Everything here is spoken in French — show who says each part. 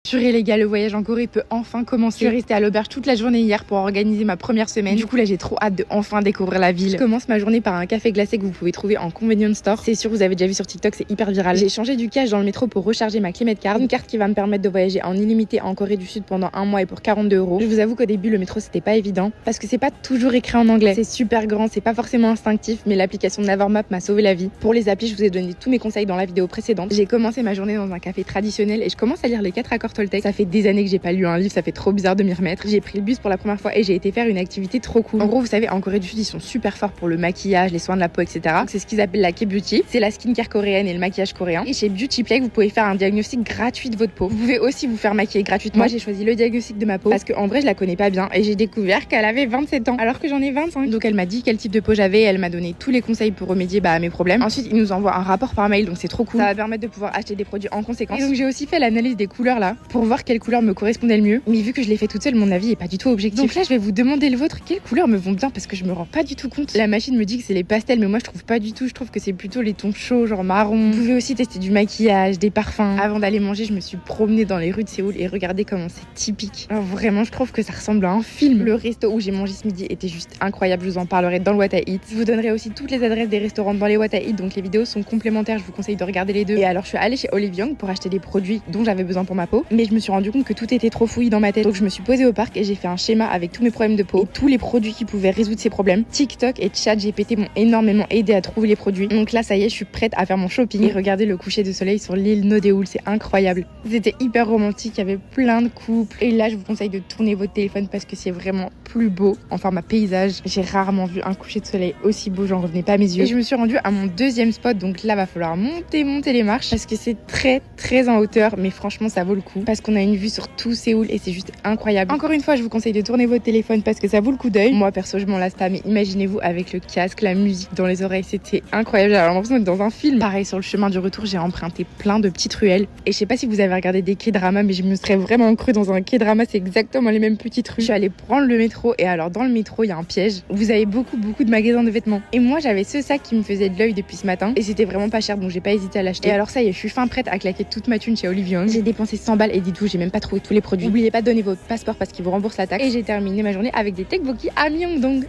Speaker 1: Purée les gars, le voyage en Corée peut enfin commencer. Je suis restée à l'auberge toute la journée hier pour organiser ma première semaine. Du coup là j'ai trop hâte de enfin découvrir la ville. Je commence ma journée par un café glacé que vous pouvez trouver en convenience store. C'est sûr, vous avez déjà vu sur TikTok, c'est hyper viral. J'ai changé du cash dans le métro pour recharger ma clé Medcard. Une carte qui va me permettre de voyager en illimité en Corée du Sud pendant un mois et pour 42 €. Je vous avoue qu'au début le métro c'était pas évident parce que c'est pas toujours écrit en anglais. C'est super grand, c'est pas forcément instinctif, mais l'application Navermap m'a sauvé la vie. Pour les applis, je vous ai donné tous mes conseils dans la vidéo précédente. J'ai commencé ma journée dans un café traditionnel et je commence à lire les 4 accords Toltec. Ça fait des années que j'ai pas lu un livre, ça fait trop bizarre de m'y remettre. J'ai pris le bus pour la première fois et j'ai été faire une activité trop cool. En gros, vous savez, en Corée du Sud, ils sont super forts pour le maquillage, les soins de la peau, etc. Donc, c'est ce qu'ils appellent la K-beauty. C'est la skincare coréenne et le maquillage coréen. Et chez Beauty Play, vous pouvez faire un diagnostic gratuit de votre peau. Vous pouvez aussi vous faire maquiller gratuitement. Moi, j'ai choisi le diagnostic de ma peau parce qu'en vrai, je la connais pas bien et j'ai découvert qu'elle avait 27 ans alors que j'en ai 25. Donc, elle m'a dit quel type de peau j'avais, elle m'a donné tous les conseils pour remédier à mes problèmes. Ensuite, ils nous envoient un rapport par mail, donc c'est trop cool. Ça va permettre de pouvoir acheter des produits en conséquence. Et donc, j'ai aussi fait l'analyse des couleurs là pour voir quelle couleur me correspondait le mieux. Mais vu que je l'ai fait toute seule, mon avis est pas du tout objectif. Donc là, je vais vous demander le vôtre. Quelles couleurs me vont bien parce que je me rends pas du tout compte. La machine me dit que c'est les pastels, mais moi je trouve pas du tout. Je trouve que c'est plutôt les tons chauds, genre marron. Vous pouvez aussi tester du maquillage, des parfums. Avant d'aller manger, je me suis promenée dans les rues de Séoul et regardez comment c'est typique. Alors vraiment, je trouve que ça ressemble à un film. Le resto où j'ai mangé ce midi était juste incroyable. Je vous en parlerai dans le What I Eat. Je vous donnerai aussi toutes les adresses des restaurants dans les What I Eat. Donc les vidéos sont complémentaires. Je vous conseille de regarder les deux. Et alors, je suis allée chez Olive Young pour acheter des produits dont j'avais besoin pour ma peau. Mais je me suis rendu compte que tout était trop fouillis dans ma tête. Donc je me suis posée au parc et j'ai fait un schéma avec tous mes problèmes de peau et tous les produits qui pouvaient résoudre ces problèmes. TikTok et ChatGPT m'ont énormément aidé à trouver les produits. Donc là, ça y est, je suis prête à faire mon shopping et regarder le coucher de soleil sur l'île Nodeul, c'est incroyable. C'était hyper romantique, il y avait plein de couples. Et là, je vous conseille de tourner votre téléphone parce que c'est vraiment plus beau en format paysage. J'ai rarement vu un coucher de soleil aussi beau, j'en revenais pas à mes yeux. Et je me suis rendue à mon deuxième spot, donc là, va falloir monter les marches parce que c'est très en hauteur, mais franchement, ça vaut le coup parce qu'on a une vue sur tout Séoul et c'est juste incroyable. Encore une fois, je vous conseille de tourner votre téléphone parce que ça vaut le coup d'œil. Moi perso je m'en lasse pas, mais imaginez-vous avec le casque, la musique dans les oreilles, c'était incroyable. J'avais l'impression d'être dans un film. Pareil, sur le chemin du retour, j'ai emprunté plein de petites ruelles. Et je sais pas si vous avez regardé des K-dramas, mais je me serais vraiment cru dans un K-drama. C'est exactement les mêmes petites rues. Je suis allée prendre le métro et alors dans le métro, il y a un piège. Vous avez beaucoup de magasins de vêtements. Et moi j'avais ce sac qui me faisait de l'œil depuis ce matin et c'était vraiment pas cher, donc j'ai pas hésité à l'acheter. Et alors ça y est, je suis fin prête à claquer toute ma thune chez Olive Young. J'ai dépensé 100 balles et dites-vous, j'ai même pas trouvé tous les produits. N'oubliez pas de donner votre passeport parce qu'ils vous remboursent la taxe. Et j'ai terminé ma journée avec des tteokbokki à Myeongdong.